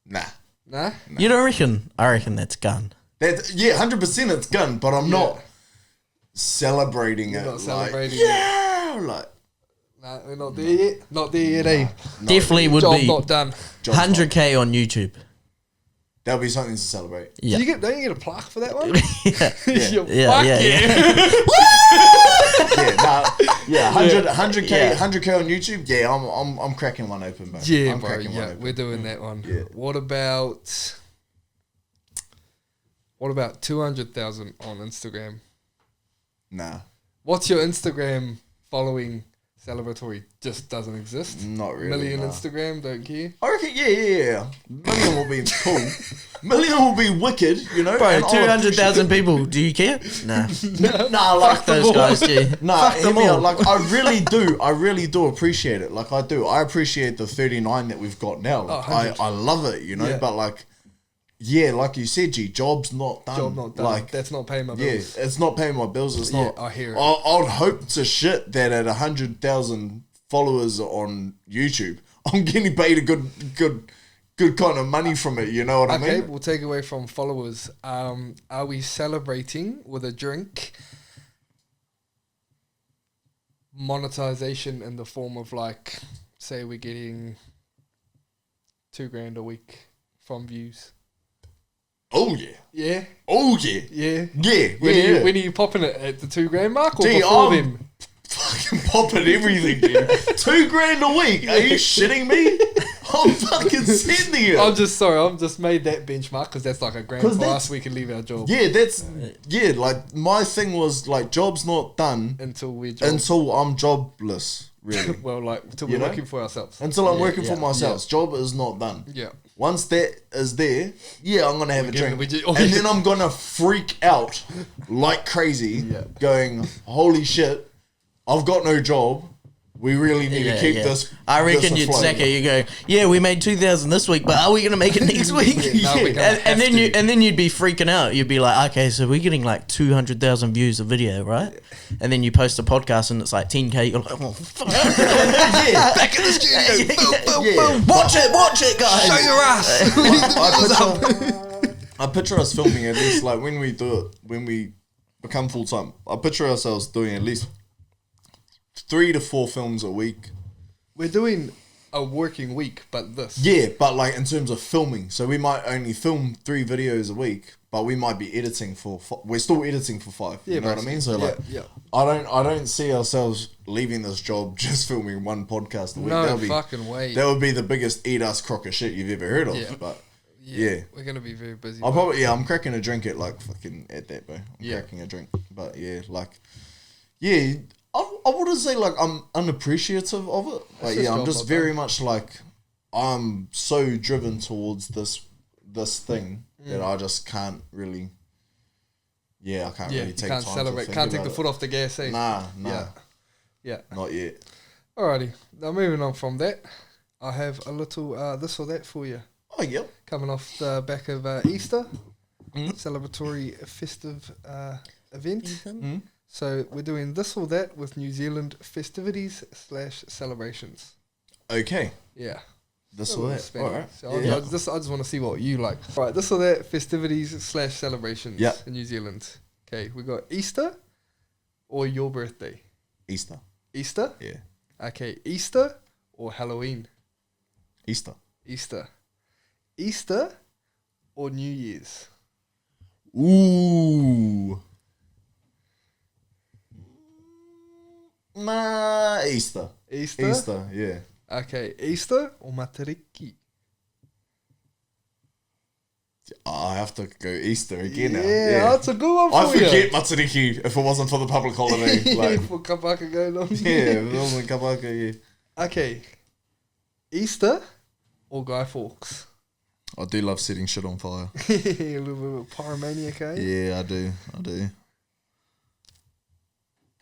Nah. You don't reckon? I reckon that's gun. 100% it's gun, but I'm not celebrating You're it. not celebrating it. Like, nah, we're not there yet. Not there yet, eh? Definitely would Job be not done. 100K on YouTube. That'll be something to celebrate. Yeah. Don't you get a plaque for that one? Yeah. 100K on YouTube. Yeah, I'm cracking one open, bro. Yeah, I'm bro. cracking one Yeah, open. we're doing that one. Yeah. What about 200,000 on Instagram? Nah, What's your Instagram following celebratory? Just doesn't exist. not really. Million nah. Instagram, don't care. I reckon, yeah. Million will be cool. Million will be wicked, you know. Bro, and I'll 200,000 people. Do you care? Nah. Nah, like Fuck those guys, G. Nah, Fuck hear them me all. out. Like I really do appreciate it. Like I do. I appreciate the 39 that we've got now. Like, 100. I love it, you know. Yeah. But like, yeah, like you said, G, job's not done. Job not done. Like, That's not paying my yeah, bills. it's not paying my bills. It's Yeah, not. I hear it. I'd hope to shit that at 100,000 followers on YouTube, I'm getting paid a good kind of money from it. You know what I Okay, mean? we'll take away from followers. Are we celebrating with a drink monetization in the form of like, say we're getting $2,000 a week from views? Oh yeah. Yeah, Oh yeah. yeah. Yeah. When are you popping it at the $2,000 mark or Gee, before I'm then? fucking popping everything, dude. $2,000 a week? Are you shitting me? I'm fucking sending it. I'm just made that benchmark because that's like a grand 'Cause for that's- us. We can leave our job like my thing was like job's not done until we're until I'm jobless, really. well, like until You we're know? working for ourselves. Until I'm working for myself. Job is not done. Yeah. Once that is there, yeah, I'm gonna have a drink. we And then I'm gonna freak out like crazy, Yeah. going, holy shit, I've got no job. we really need to keep this. I reckon this you'd afloat. sack it. You go, yeah, we made 2,000 this week, but are we gonna make it next week? No, we're gonna and then have to. and then you'd be freaking out. You'd be like, okay, so we're getting like 200,000 views a video, right? And then you post a podcast and it's like 10K. You're like, oh, fuck. Back in the studio. Boom, boom, boom. Watch it, guys. Show your ass. I picture us filming at least like when we do it, when we become full time. I picture ourselves doing at least 3 to 4 films a week. We're doing a working week, but this. Yeah, but like in terms of filming, so we might only film 3 videos a week, but we might be editing for. We're still editing for 5. Yeah, you know what I mean? So like, I don't see ourselves leaving this job just filming 1 podcast a week. No fucking way. That would be the biggest eat ass crock of shit you've ever heard of. Yeah. But Yeah, we're gonna be very busy. I'm cracking a drink at like fucking at that, bro. I'm cracking a drink, but I wouldn't say like I'm unappreciative of it. Like I'm just very much like I'm so driven towards this thing that I just can't really. Yeah, I can't really take. Can't time celebrate. To Can't take the it. foot off the gas. Eh? Nah. Yeah. Not yet. Alrighty. Now moving on from that, I have a little this or that for you. Oh yep. Coming off the back of Easter, celebratory festive event. Mm-hmm. So we're doing this or that with New Zealand festivities / celebrations. Okay. Yeah. This or that. All right. So I just want to see what you like. All right. This or that festivities / celebrations in New Zealand. Okay. We got Easter or your birthday. Easter. Easter. Yeah. Okay. Easter or Halloween. Easter. Easter or New Year's. Ooh. Nah, Easter. Easter, yeah. Okay, Easter or Matariki? I have to go Easter again now. Yeah, that's a good one for I you. forget Matariki if it wasn't for the public holiday. Like, for Kapaka going on. yeah, if it wasn't Kapaka, yeah. Okay, Easter or Guy Fawkes? I do love setting shit on fire. A little bit of pyromaniac, eh? Yeah, I do.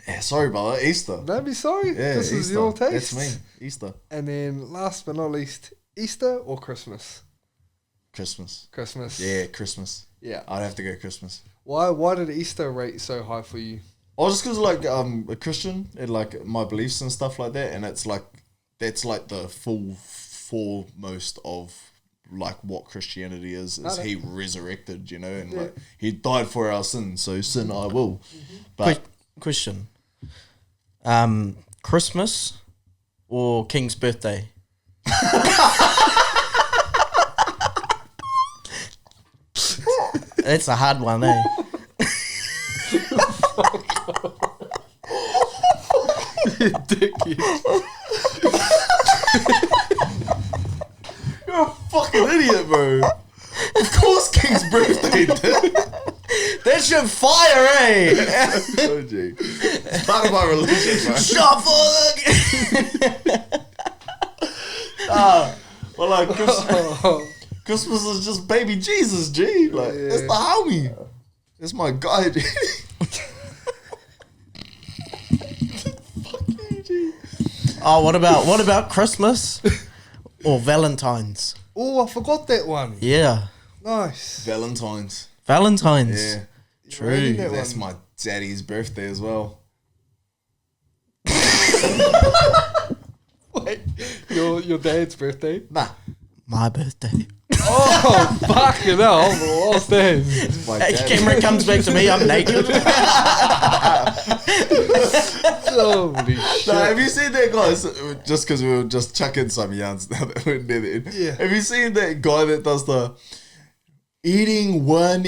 Yeah, sorry, brother. Easter. Don't be sorry. Yeah, this is Easter. your taste. That's me. Easter. And then last but not least, Easter or Christmas? Christmas. Yeah. Christmas. Yeah. I'd have to go Christmas. Why did Easter rate so high for you? Oh, just because like a Christian and like my beliefs and stuff like that, and it's like that's like the full foremost of like what Christianity is he resurrected, you know, and like he died for our sins, so sin I will. But Question. Christmas or King's birthday? That's a hard one, eh? you're a fucking idiot, bro. Of course, King's birthday. That shit fire, eh? Oh, gee. It's part of my religion, bro. Shuffle. Well, like Christmas is just baby Jesus, G. Like it's the homie. It's my guy, G. Fuck you, G. Oh, what about Christmas or Valentine's? Oh, I forgot that one. Yeah, Nice. Valentine's. Valentine's. Yeah. True. That's my daddy's birthday as well. Wait, your dad's birthday? Nah. My birthday. Oh, fucking hell. What's that? My Hey, daddy. camera comes back to me. I'm naked. Holy shit. Nah, have you seen that guy? Just because we were just chucking some yarns now that we're near the end. Yeah. Have you seen that guy that does the eating one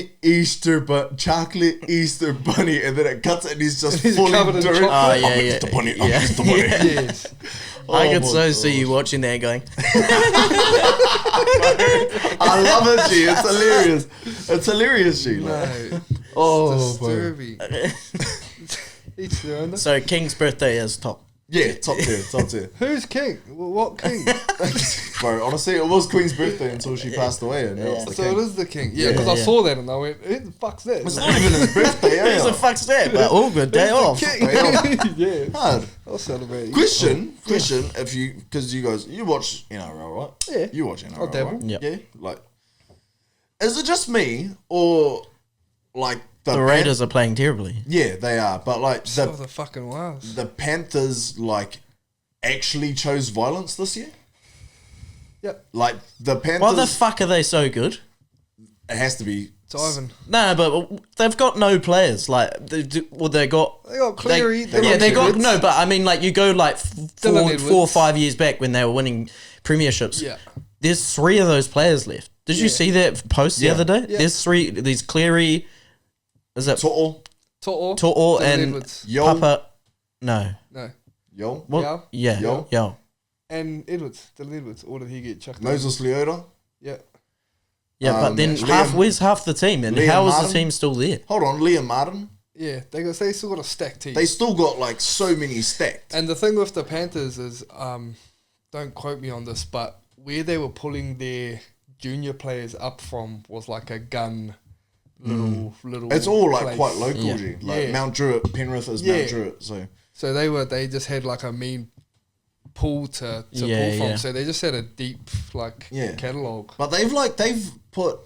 chocolate Easter bunny, and then it cuts it and he's just He's fully covered in dirt? chocolate. Oh, yeah, I'm yeah. the bunny. I'm Yeah. the bunny. Yes. I could my so God. see you watching that going. I love it, G. It's hilarious. It's hilarious, G. No. Like, oh, boy. Disturbing. Each their own. So King's birthday is top. Yeah, top tier. Who's king? What king? Bro, honestly, it was Queen's birthday until she passed away, and now it's the So king. it is the king. Yeah, because I saw that and I went, who the fuck's that? It's not even his birthday, eh? Who's the fuck's that? But all good, day off. Yeah. Hard. I'll celebrate. Question, if you, because you guys, you watch NRL, right? Yeah. You watch NRL, I'll dabble. right? Yep. Yeah. Like, is it just me, or, like, The Raiders are playing terribly. Yeah, they are. But, like, So the fucking was. the Panthers, like, actually chose violence this year? Yep. Like, the Panthers... Why the fuck are they so good? It has to be... It's Ivan. No, but they've got no players. Like, they got Cleary. They got no. But I mean, like, you go like 4 or 5 years back when they were winning premierships. Yeah. There's 3 of those players left. Did you see that post the other day? Yeah. There's 3. There's Cleary. Is it To'o. To'o and Edwards. Yo. Papa? No. No. Yo. What? Yeah. Yeah. Yo. And Edwards. Dylan Edwards. Or did he get chucked out? Moses Leota. Yeah. Yeah, but then where's half the team? And how is the team still there? Hold on, Liam Martin. Yeah. They still got a stacked team. They still got like so many stacked. And the thing with the Panthers is, don't quote me on this, but where they were pulling their junior players up from was like a gun little. It's all like place. quite local, Yeah. G. Like Yeah. Mount Druitt, Penrith is Mount Druitt, so So they just had like a mean pool to pull from. yeah. So they just had a deep catalogue. but they've put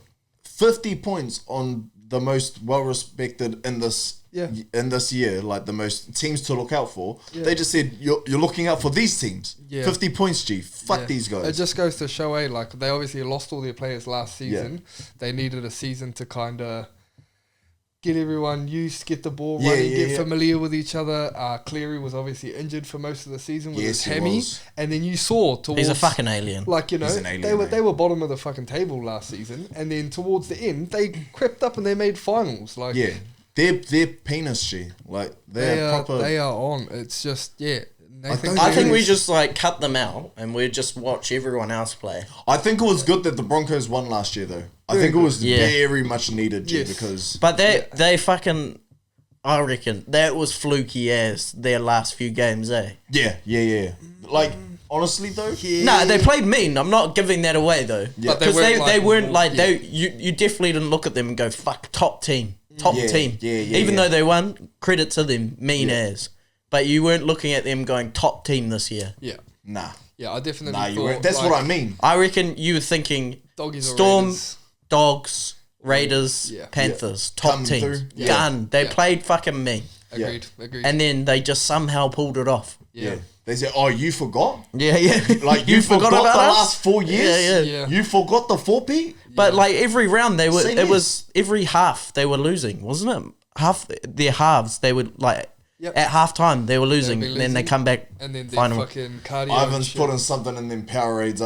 50 points on the most well respected in this year, like the most teams to look out for. Yeah. They just said you're looking out for these teams. Yeah. 50 points, G. Fuck these guys. It just goes to show, like they obviously lost all their players last season. They needed a season to kind of get everyone used, get the ball running, get familiar with each other. Cleary was obviously injured for most of the season with his hammy, and then you saw towards He's a fucking alien. like He's an alien, they were bottom of the fucking table last season, and then towards the end they crept up and they made finals. Like they're penis, G. Like they are on. It's just I think we just like cut them out and we just watch everyone else play. I think it was good that the Broncos won last year, though. I think it was very much needed, G, because... But they fucking... I reckon that was fluky as their last few games, eh? Yeah. Like, honestly, though... No, they played mean. I'm not giving that away, though. Because they weren't like... You definitely didn't look at them and go, fuck, top team. Top team. Even though they won, credit to them, mean as. But you weren't looking at them going, top team this year. Yeah. Nah. Yeah, I definitely Nah, you thought... weren't. That's what I mean. I reckon you were thinking... Doggies Storm... Raiders. Dogs, Raiders, Panthers, top Come team. through. Done. They played fucking me. Agreed. And then they just somehow pulled it off. Yeah. They said, oh, you forgot? Yeah. Like, you forgot about the us? last 4 years? Yeah. You forgot the 4-peat? But like every round they were, Same it was every half they were losing, wasn't it? Half their halves they would like at half time they were losing, and then they come back and then final. Fucking cardio. Ivan's putting something in them Powerades,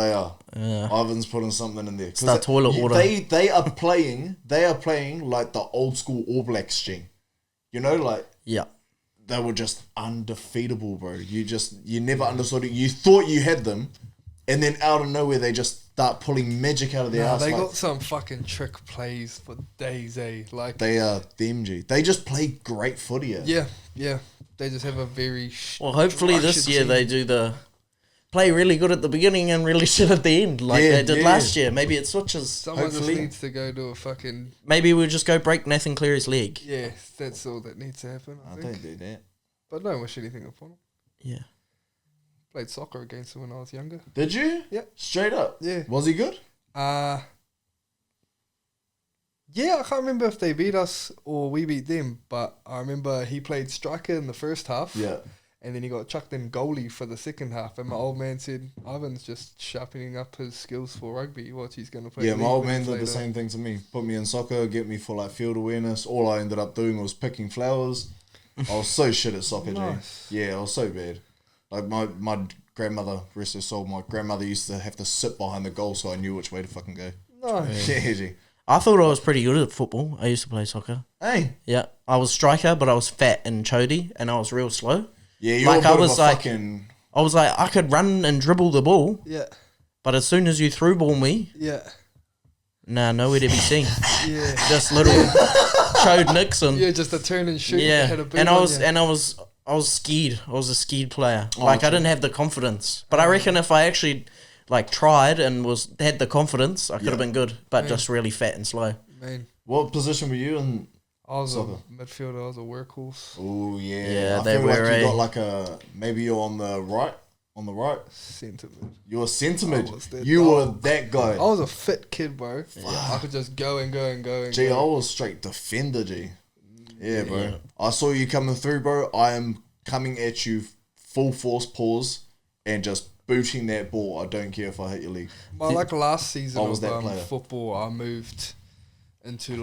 Ivan's putting something in there. Start toilet water. They are playing like the old school All Blacks, G. You know, like they were just undefeatable, bro. You never understood it. You thought you had them, and then out of nowhere they just start pulling magic out of their ass. They like, got some fucking trick plays for days, eh? Like they are them, G. They just play great footy. Yeah. They just have a very. Well, hopefully this year they do the play really good at the beginning and really shit at the end, like they did last year. Maybe it switches. Someone just needs to go to a fucking. Maybe we'll just go break Nathan Cleary's leg. Yeah, that's all that needs to happen. I think. don't do that. But don't wish anything upon him. Yeah. Played soccer against him when I was younger. Did you? Yeah. Straight up. Yeah. Was he good? Yeah, I can't remember if they beat us or we beat them, but I remember he played striker in the first half. Yeah. And then he got chucked in goalie for the second half. And my old man said, Ivan's just sharpening up his skills for rugby. Watch, he's going to play. Yeah, my old man did the same thing to me. Put me in soccer, get me for like field awareness. All I ended up doing was picking flowers. I was so shit at soccer, Nice. G. Yeah, I was so bad. Like my grandmother, rest her soul, my grandmother used to have to sit behind the goal so I knew which way to fucking go. Nice. Yeah, G. I thought I was pretty good at football. I used to play soccer. Hey. Yeah, I was striker, but I was fat and chody, and I was real slow. Yeah, you're like, I was like, fucking... I was like, I could run and dribble the ball. Yeah. But as soon as you through ball me, nah, nowhere to be seen. Just little chode Nixon. Yeah, just a turn and shoot. Yeah, and I was I was scared. I was a scared player. I didn't have the confidence. But I reckon if I actually tried and had the confidence, I could have been good. But just really fat and slow. Man, What position were you in? I was Soccer. a midfielder. I was a workhorse. Oh yeah. Yeah, I they feel were like you got like a maybe you're on the right. On the right. Centre mid. You're a centre mid. I was that You were dog. that guy. I was a fit kid, bro. I could just go and go and go and Gee, I go. was straight defender, G. Yeah, bro. Yeah. I saw you coming through, bro. I am coming at you full force pause and just booting that ball. I don't care if I hit your leg. My last season I was of that player. football, I moved into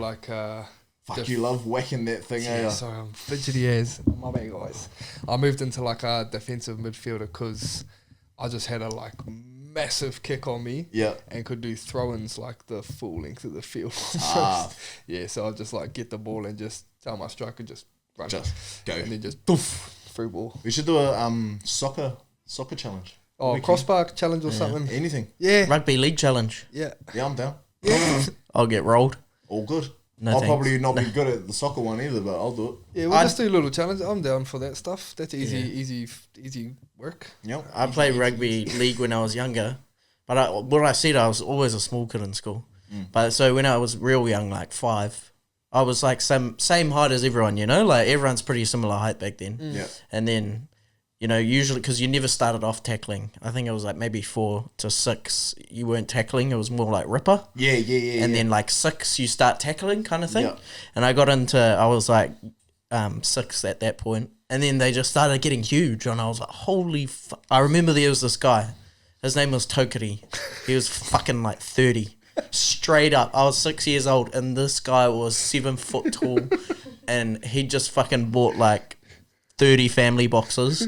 Fuck, you love whacking that thing, eh? Sorry, I'm fidgety as my bad, guys. I moved into a defensive midfielder because I just had a massive kick on me. Yeah. And could do throw-ins the full length of the field. Ah. Yeah, so I just get the ball and just tell my striker just run. Just go. And then just doof, through ball. We should do a soccer challenge. Oh, crossbar challenge or something. Anything. Yeah. Rugby league challenge. Yeah. Yeah, I'm down. I'll get rolled. All good. No, I'll thanks. probably not be good at the soccer one either, but I'll do it. Yeah, we'll just do a little challenge. I'm down for that stuff. That's easy work. Yep. I played rugby league when I was younger, but what I said, I was always a small kid in school. But so when I was real young, 5, I was same height as everyone, everyone's pretty similar height back then. Yeah. And then, usually, because you never started off tackling. I think it was maybe 4 to 6, you weren't tackling. It was more like ripper. Yeah. And then 6, you start tackling kind of thing. Yeah. And I was 6 at that point. And then they just started getting huge. And I was like, holy fuck. I remember there was this guy. His name was Tokiri. He was fucking 30. Straight up. I was 6 years old. And this guy was 7 foot tall. And he just fucking bought 30 family boxes.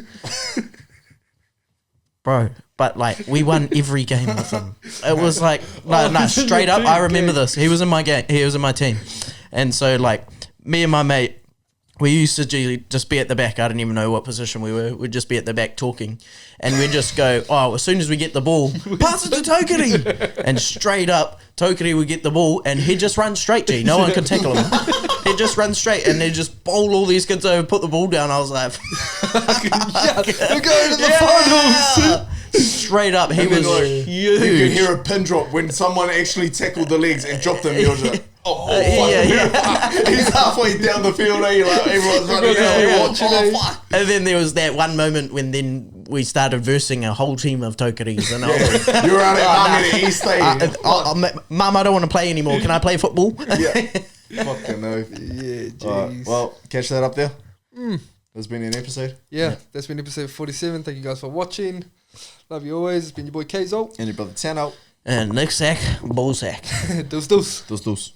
Bro, but we won every game with him. It was straight up. I remember this. He was in my game. He was in my team. And so me and my mate, we used to just be at the back. I didn't even know what position we were. We'd just be at the back talking. And we'd just go, as soon as we get the ball, pass it to Tokiri. And straight up, Tokiri would get the ball and he'd just run straight, G. No one could tackle him. He'd just run straight and they'd just bowl all these kids over, put the ball down. I was like, We're going to the finals. Straight up, he was You could huge. hear a pin drop when someone actually tackled the legs and dropped them. You're just fuck. Yeah. He's halfway down the field, everyone's running out. Fuck. And then there was that one moment when then we started versing a whole team of Tokeris. And I was like, You're out at Mum in East Mum, I don't want to play anymore. Can I play football? Fucking no. Yeah, jeez. Alright, well, catch that up there. There's been an episode. Yeah, that's been episode 47. Thank you guys for watching. Love you always. It's been your boy Kayz. And your brother Tano. And next sack, ball sack. Deuce. Dos.